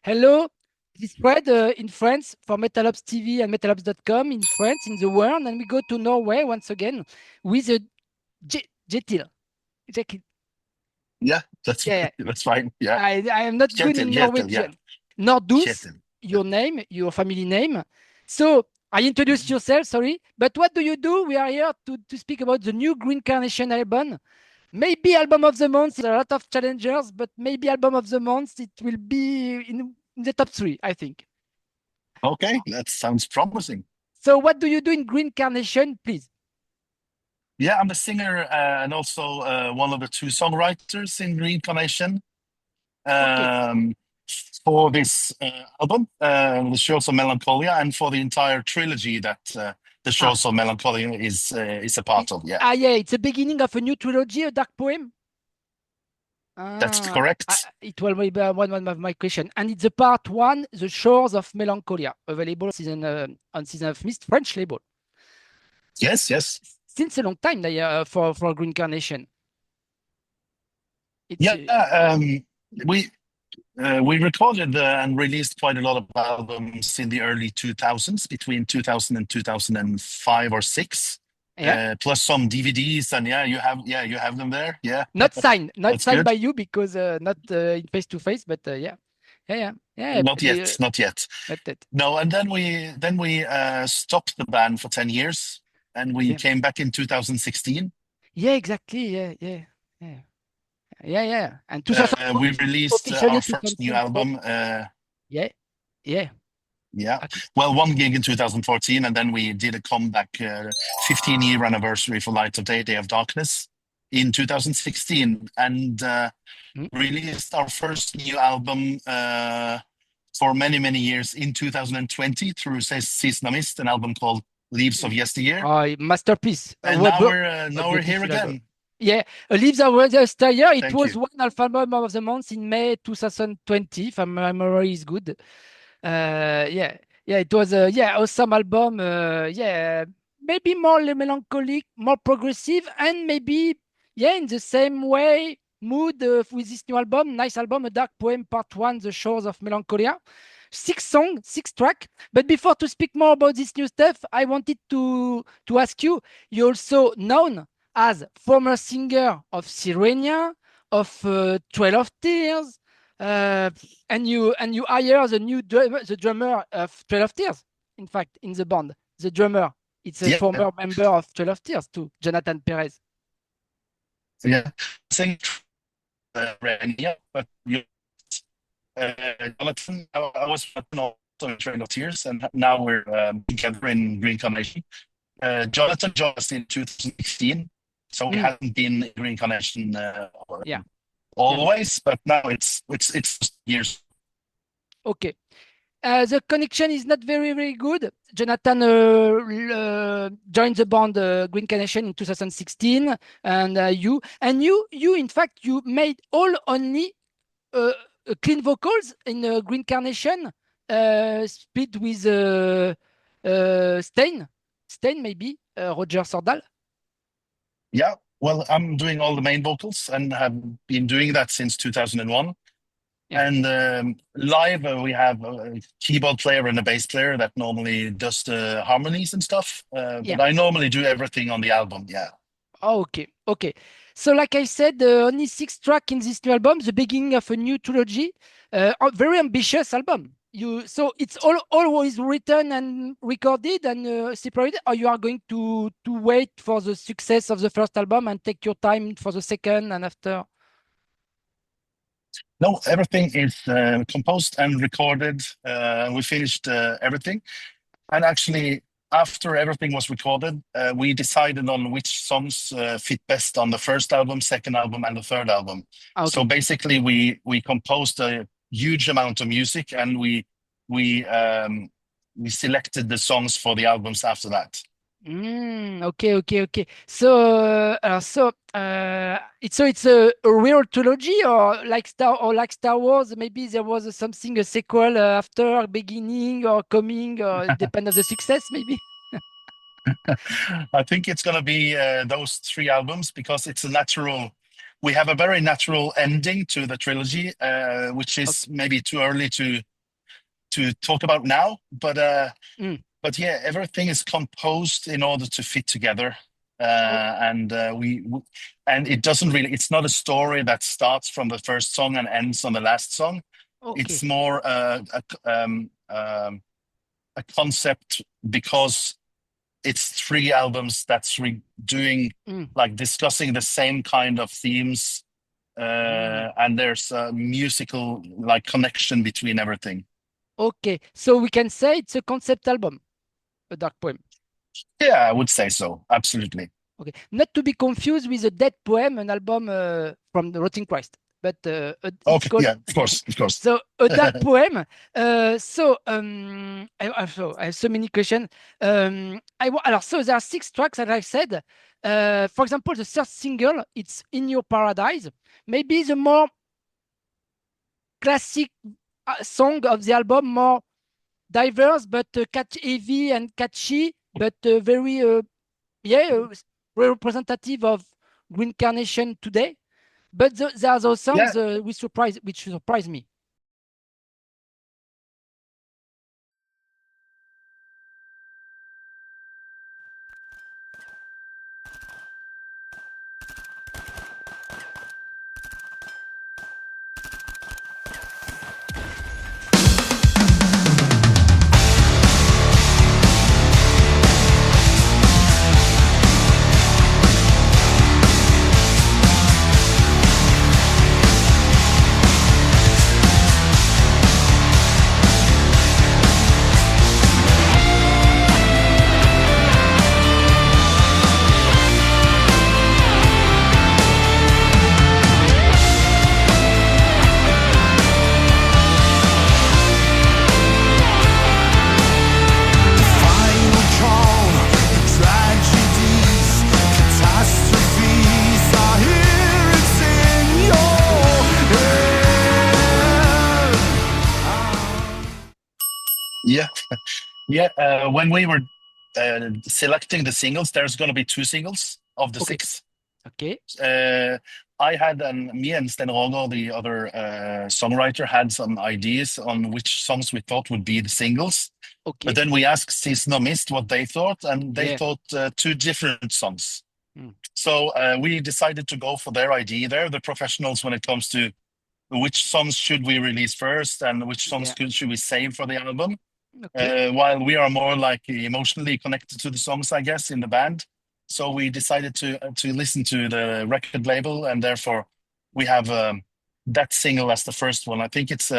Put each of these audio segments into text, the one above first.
Hello, this is Fred in France for Metalobs TV and metalobs.com in France, in the world. And we go to Norway once again with Kjetil. Yeah, that's Yeah, that's fine. Yeah, I am not good in Norwegian. Nordhus, Kjetil. your name, your family name. So I introduced yourself, sorry. But what do you do? We are here to speak about the new Green Carnation album. Maybe album of the month. There are a lot of challengers, but maybe album of the month. It will be in the top 3, I think. Okay, that sounds promising. So what do you do in Green Carnation, please? Yeah, I'm a singer and also one of the 2 songwriters in Green Carnation for this album, the Shores of Melancholia, and for the entire trilogy that the Shores of Melancholia is a part of. Yeah. Yeah, it's the beginning of a new trilogy, A Dark Poem. That's correct. It will be one of my questions. And it's the part 1, The Shores of Melancholia, available on Season of Mist, French label. Yes. Since a long time for Green Carnation. We recorded and released quite a lot of albums in the early 2000s, between 2000 and 2005 or 6. Plus some DVDs, and you have them there. Yeah, not signed by you because not in face to face, but yeah. Not yet. No, and then we stopped the band for 10 years, and we came back in 2016. Yeah, exactly. Yeah. And we released our first new album. Yeah. Well, one gig in 2014, and then we did a comeback 15-year anniversary for Light of Day, Day of Darkness in 2016, and released our first new album for many, many years in 2020 through Season of Mist, an album called Leaves of Yesteryear. Oh, masterpiece. And now we're here again. Yeah, Leaves of Yesteryear. It was one album of the month in May 2020, if my memory is good. It was awesome album. Maybe more melancholic, more progressive, and maybe in the same way mood with this new album. Nice album, A Dark Poem Part.1, The Shores of Melancholia. 6 songs, 6 tracks. But before to speak more about this new stuff, I wanted to ask you. You're also known as former singer of Sirenia, of Trail of Tears. And you hire the drummer of Trail of Tears, in fact, in the band. The drummer, it's a former member of Trail of Tears too, Jonathan Perez. Yeah, sing, but Jonathan, I was also in Trail of Tears, and now we're together in Green Carnation. Jonathan joined us in 2016, so we haven't been in Green Carnation always, but now it's years. Okay. The connection is not very, very good. Jonathan joined the band Green Carnation in 2016, and you in fact, you made only clean vocals in Green Carnation, split with Stein maybe, Roger Sordal. Yeah. Well, I'm doing all the main vocals and have been doing that since 2001. Yeah. And live, we have a keyboard player and a bass player that normally does the harmonies and stuff. But I normally do everything on the album. Yeah. Oh, okay. So, like I said, only 6 tracks in this new album, the beginning of a new trilogy. A very ambitious album. So it's always written and recorded and separated, or you are going to wait for the success of the first album and take your time for the second and after? No, everything is composed and recorded. We finished everything, and actually, after everything was recorded, we decided on which songs fit best on the first album, second album, and the third album. Okay. So basically, we composed a huge amount of music, and we selected the songs for the albums after that. Okay. So it's a real trilogy, or like Star Wars. Maybe there was a sequel after, beginning or coming, or depend on the success, maybe. I think it's going to be those 3 albums, because it's a natural. We have a very natural ending to the trilogy, which is maybe too early to to talk about now, but yeah, everything is composed in order to fit together. And it doesn't really, it's not a story that starts from the first song and ends on the last song. It's more a concept, because it's 3 albums that's doing like discussing the same kind of themes, and there's a musical like connection between everything. Okay, so we can say it's a concept album, A Dark Poem. Yeah, I would say so. Absolutely. Okay, not to be confused with A Dead Poem, an album from the Rotting Christ, but okay, called... yeah, of course. So A Dark Poem. I have so many questions. So there are 6 tracks, as I said. For example, the third single, it's In Your Paradise. Maybe the more classic song of the album, more diverse, but heavy and catchy, but very representative of Green Carnation today. But there are those songs which surprise me. When we were selecting the singles, there's going to be 2 singles of the 6. Okay. I had, me and Stein Roger, the other songwriter, had some ideas on which songs we thought would be the singles. Okay. But then we asked Season of Mist what they thought, and they thought 2 different songs. So we decided to go for their idea. They're the professionals when it comes to which songs should we release first and which songs should we save for the album. Okay. While we are more like emotionally connected to the songs, I guess, in the band. So we decided to listen to the record label, and therefore we have that single as the first one. I think it's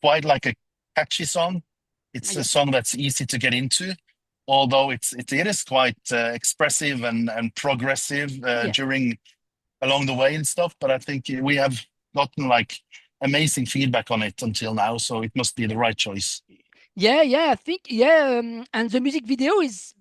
quite like a catchy song. It's a song that's easy to get into, although it is quite expressive and progressive along the way and stuff. But I think we have gotten like amazing feedback on it until now, so it must be the right choice. I think, and the music video is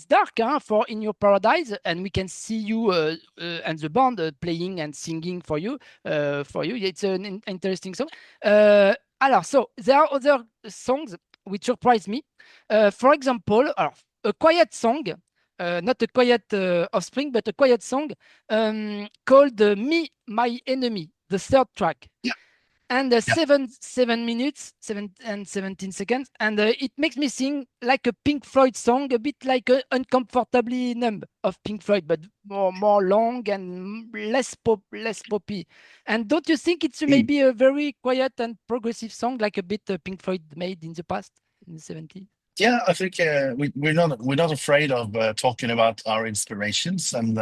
dark for In Your Paradise, and we can see you and the band playing and singing for you. It's an interesting song. So there are other songs which surprise me. For example, a quiet song, not a quiet Offspring, but a quiet song called Me, My Enemy, the 3rd track. Yeah. And 7 minutes, 7 and 17 seconds. And it makes me sing like a Pink Floyd song, a bit like Uncomfortably Numb of Pink Floyd, but more long and less poppy. And don't you think it's maybe a very quiet and progressive song, like a bit Pink Floyd made in the past, in the 70s? Yeah, I think we're not afraid of talking about our inspirations, and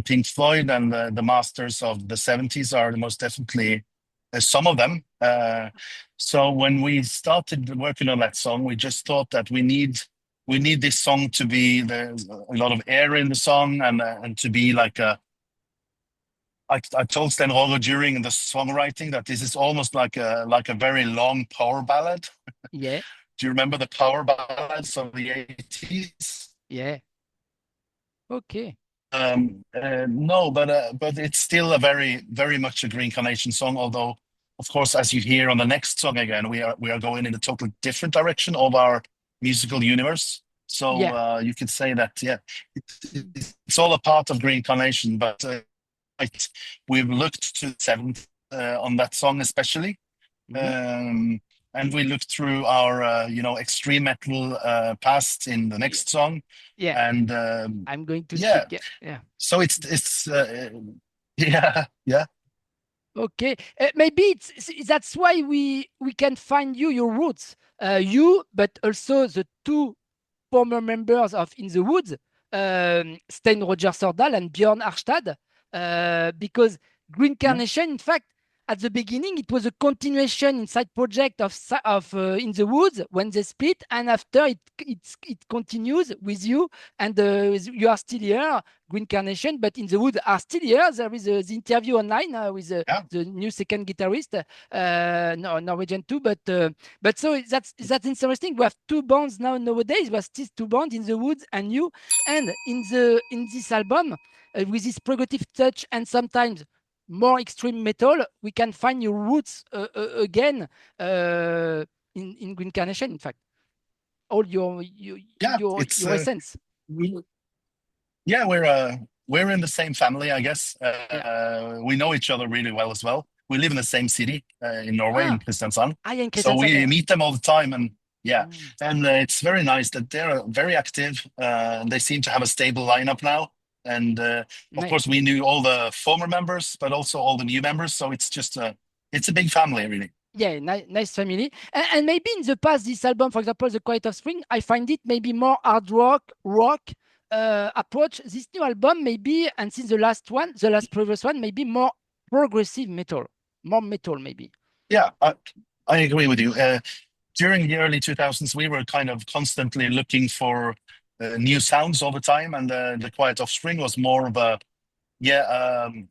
Pink Floyd and the masters of the 70s are most definitely some of them. So when we started working on that song, we just thought that we need this song to be there's a lot of air in the song, and to be like a. I told Stein Roger during the songwriting that this is almost like a very long power ballad. Yeah. Do you remember the power ballads of the 80s? Yeah. Okay. No, but it's still a very, very much a Green Carnation song. Although, of course, as you hear on the next song again, we are going in a totally different direction of our musical universe. So you could say that it's all a part of Green Carnation. But we've looked to the 7th on that song especially. Mm-hmm. and we look through our, extreme metal past in the next song. Yeah. And I'm going to yeah. check. Yeah. So it's yeah. Okay, maybe that's why we can find your roots, but also the two former members of In the Woods, Stein Roger Sordal and Bjørn Harstad, because Green Carnation, in fact, at the beginning, it was a continuation inside project of In the Woods when they split, and after it continues with you, and you are still here, Green Carnation, but In the Woods are still here. There is the interview online with the new second guitarist, Norwegian too, but so that's interesting. We have two bands nowadays. We have still two bands, In the Woods and you, and in this album with this progressive touch and sometimes more extreme metal, we can find your roots again in Green Carnation. In fact, all your essence. Yeah, we're in the same family, I guess. We know each other really well as well. We live in the same city in Norway, in Kristiansand. So we meet them all the time, and and it's very nice that they're very active. They seem to have a stable lineup now. And of course, we knew all the former members, but also all the new members. So it's just it's a big family, really. Yeah, nice family. And maybe in the past, this album, for example, the Quest Offspring, I find it maybe more hard rock approach. This new album, maybe, and since the last previous one, maybe more progressive metal, more metal, maybe. Yeah, I agree with you. During the early 2000s, we were kind of constantly looking for new sounds all the time, and the Quiet Offspring was more of a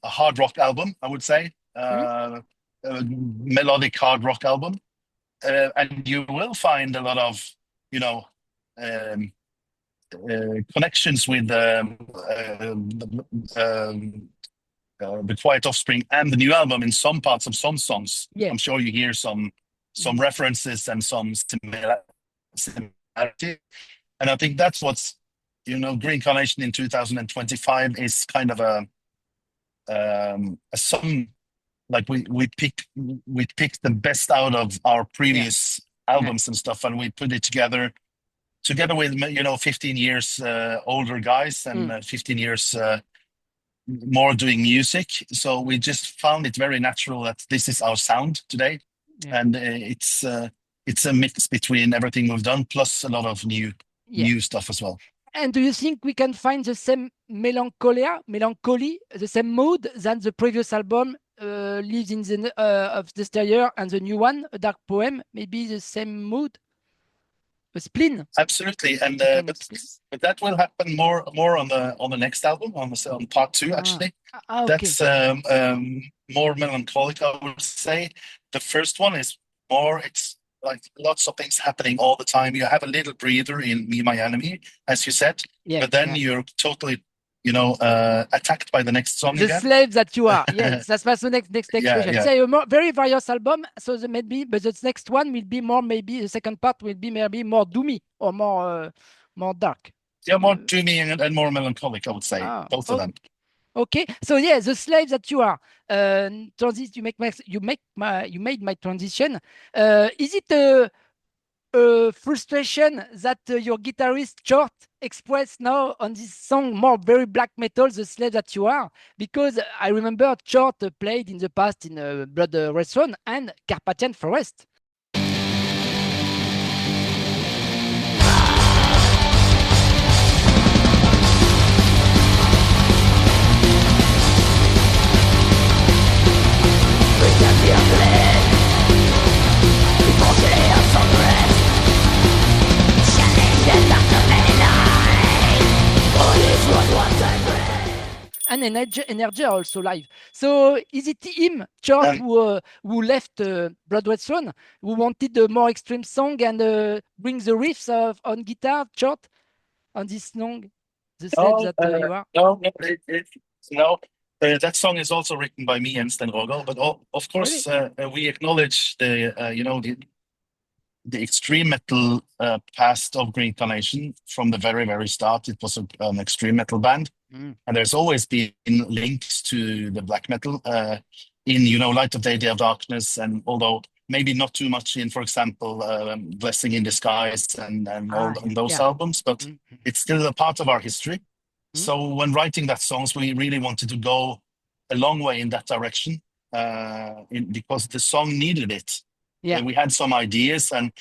hard rock album, I would say, a melodic hard rock album, and you will find a lot of connections with the Quiet Offspring and the new album in some parts of some songs. I'm sure you hear some references and some similarity. And I think that's what's, Green Carnation in 2025 is kind of a song, like we picked the best out of our previous albums and stuff, and we put it together with 15 years older guys and 15 years more doing music. So we just found it very natural that this is our sound today, and it's a mix between everything we've done plus a lot of new stuff as well. And do you think we can find the same melancholy, the same mood than the previous album, Leaves of Yesteryear, and the new one, A Dark Poem? Maybe the same mood, a spleen. Absolutely, and but that will happen more on the next album, on part 2 actually. Okay. That's more melancholic, I would say. The first one is more. It's like lots of things happening all the time. You have a little breather in Me, My Enemy, as you said, but then you're totally, attacked by the next song. The slave that you are. Yes, that's the next question. So a very various album. So but the next one will be more. Maybe the second part will be maybe more doomy or more dark. Yeah, more doomy and more melancholic, I would say. Both of them. Okay, so the slave that you are. You made my transition. Is it a frustration that your guitarist Tchort expressed now on this song, more very black metal, The Slave That You Are? Because I remember Tchort played in the past in Blood Restaurant and Carpathian Forest. And energy also live. So is it him, Tchort, who left Blood Red Swan, who wanted a more extreme song and bring the riffs on guitar, Tchort, on this song, The Slave That You Are? No, that song is also written by me and Stein Roger, but of course we acknowledge the extreme metal past of Green Carnation from the very, very start. It was an extreme metal band. And there's always been links to the black metal in, Light of Day, Day of Darkness. And although maybe not too much in, for example, Blessing in Disguise and all those albums, but it's still a part of our history. So when writing that songs, we really wanted to go a long way in that direction because the song needed it. Yeah. We had some ideas and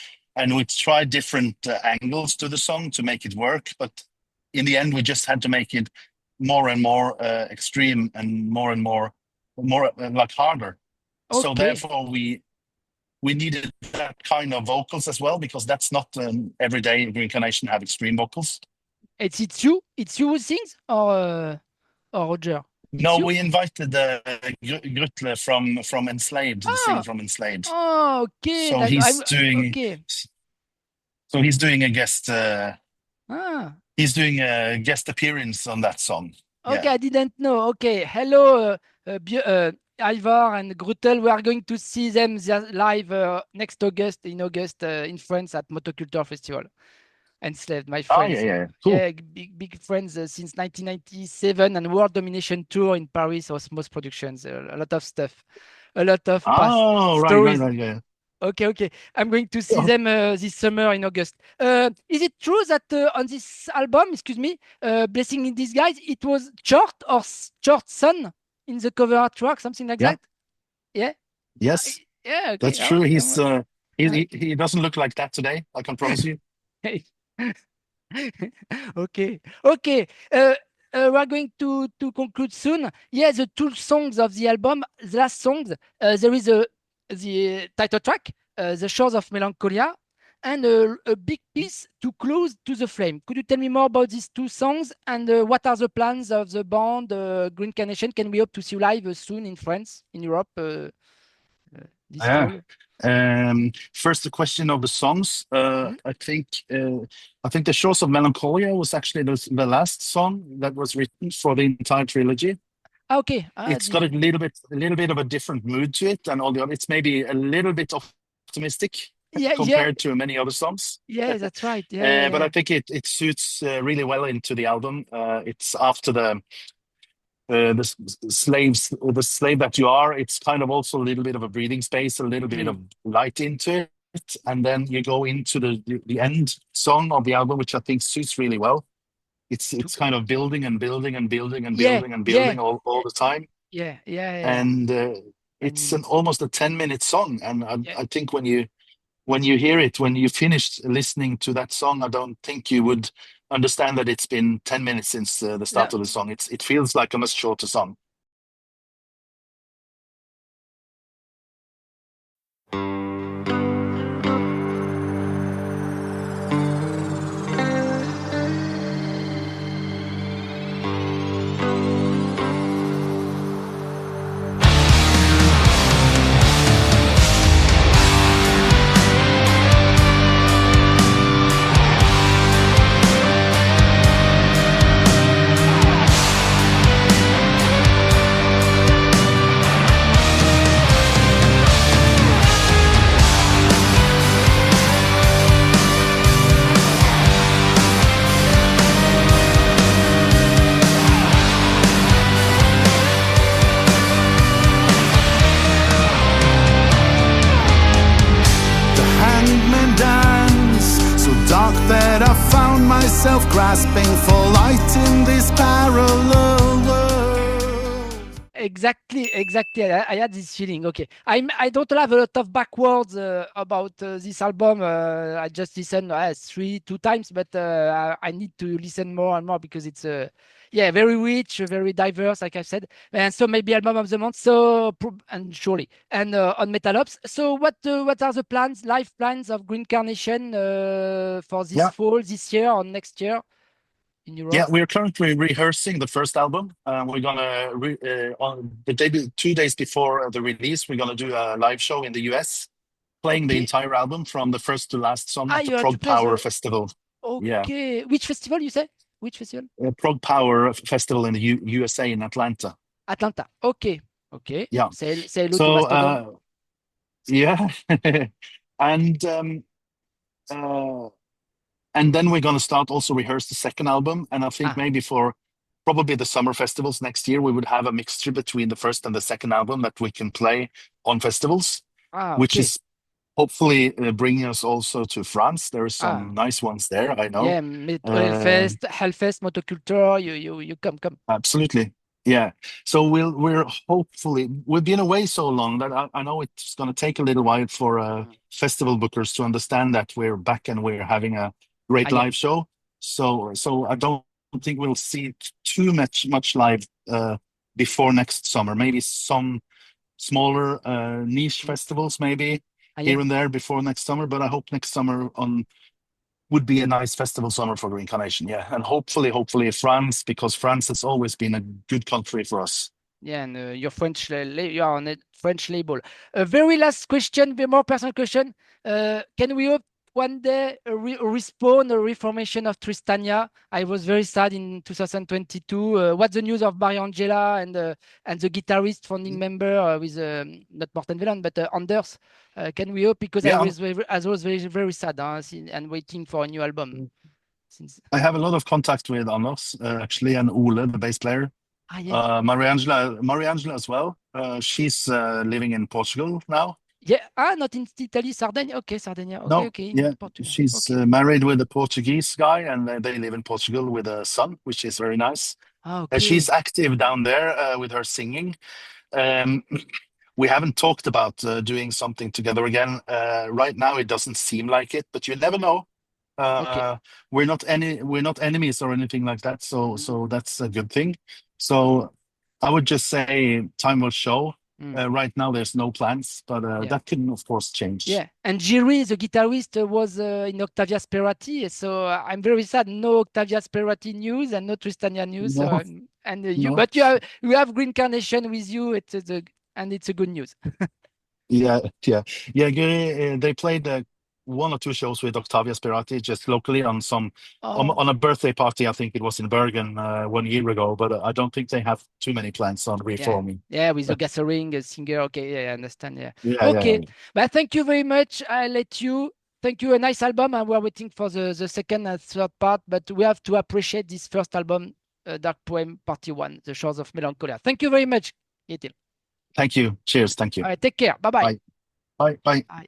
we tried different angles to the song to make it work, but in the end, we just had to make it more and more extreme and more like harder. Okay. So therefore, we needed that kind of vocals as well, because that's not every day Green Carnation have extreme vocals. It's you who sings, or Roger? No, we invited Grutle from Enslaved, the singer from Enslaved. Oh, okay. So he's doing a guest. He's doing a guest appearance on that song. Okay, yeah. I didn't know. Okay, hello, Ivar and Grutel. We are going to see them live next August in France at Motoculture Festival. Enslaved, my friends. Cool. Yeah, big friends since 1997, and World Domination Tour in Paris, Osmos Productions. A lot of stuff, a lot of past stories. Right, yeah. Okay. I'm going to see them this summer in August. Is it true that on this album, Blessing in Disguise, it was Tchort or Tchort's son in the cover artwork, something like that? Yeah. Yes. Yeah. Okay. That's true. He doesn't look like that today, I can promise you. Okay. We are going to conclude soon. Yeah, the two songs of the album, the last songs, there is the title track, The Shores of Melancholia, and a big piece to Close to the Flame. Could you tell me more about these two songs, and what are the plans of the band Green Carnation? Can we hope to see you live soon in France, in Europe? This fall? First, the question of the songs. I think The Shores of Melancholia was actually the last song that was written for the entire trilogy. Okay. It's got a little bit of a different mood to it, and all the other. It's maybe a little bit optimistic compared to many other songs. Yeah, that's right. But I think it suits really well into the album. It's after the slave that you are. It's kind of also a little bit of a breathing space, a little bit of light into it, and then you go into the end song of the album, which I think suits really well. It's kind of building and building and building and building and building all the time. Yeah. And it's almost a 10-minute song, and I think when you hear it, when you finish listening to that song, I don't think you would understand that it's been 10 minutes since the start of the song. It feels like a much shorter song. Grasping for light in this parallel world. Exactly. I had this feeling. Okay, I don't have a lot of backwards about this album. I just listened 2 times, but I need to listen more and more because it's very rich, very diverse, like I said, and so maybe album of the month. So and surely and on Metal Ops. So what are the plans, live plans of Green Carnation for this fall, this year, or next year in Europe? Yeah, we're currently rehearsing the first album. We're gonna on the day 2 days before the release, we're gonna do a live show in the US, playing the entire album from the first to last song at the Prog Power Festival. Okay, which festival you say? Which festival? Prog Power Festival in the USA in Atlanta. Okay. Yeah. Say hello to Mastodon. And then we're going to start also rehearse the second album. And I think maybe for probably the summer festivals next year, we would have a mixture between the first and the second album that we can play on festivals, which is hopefully bringing us also to France. There are some nice ones there, I know. Yeah, Hellfest, Motoculture, you come. Absolutely. Yeah. So we've been away so long that I know it's going to take a little while for festival bookers to understand that we're back and we're having a great live show. So I don't think we'll see too much live before next summer. Maybe some smaller niche festivals, maybe here and there before next summer. But I hope next summer would be a nice festival summer for Green Carnation, yeah. And hopefully France, because France has always been a good country for us. Yeah, and you're French, you are on a French label. A very last question, a more personal question. Can we hope one day a respawn, a reformation of Tristania? I was very sad in 2022. What's the news of Mariangela and the guitarist, founding member with not Morten Veland, but Anders? Can we hope? Because I was very sad and waiting for a new album. I have a lot of contact with Anders, actually, and Ole, the bass player. Mariangela as well. She's living in Portugal now. Yeah, not in Italy, Sardinia. Okay, Sardinia. Okay, no, okay. Yeah, she's married with a Portuguese guy, and they live in Portugal with a son, which is very nice. Okay. She's active down there with her singing. We haven't talked about doing something together again. Right now, it doesn't seem like it, but you never know. We're not enemies or anything like that, so that's a good thing. So I would just say time will show. Right now, there's no plans, but that can, of course, change. Yeah, and Jiri, the guitarist, was in Octavia Sperati, so I'm very sad. No Octavia Sperati news and no Tristania news. No. But you have Green Carnation with you. It's a good news. Yeah. Giri, they played one or two shows with Octavia Sperati just locally on a birthday party. I think it was in Bergen 1 year ago, but I don't think they have too many plans on reforming. Yeah, with the gathering, a singer. Okay, yeah, I understand. Yeah. Okay, but thank you very much. I'll let you. Thank you. A nice album, and we're waiting for the second and third part. But we have to appreciate this first album, Dark Poem Part.1, The Shores of Melancholia. Thank you very much, Kjetil. Thank you. Cheers. Thank you. All right, take care. Bye-bye. Bye. Bye. Bye.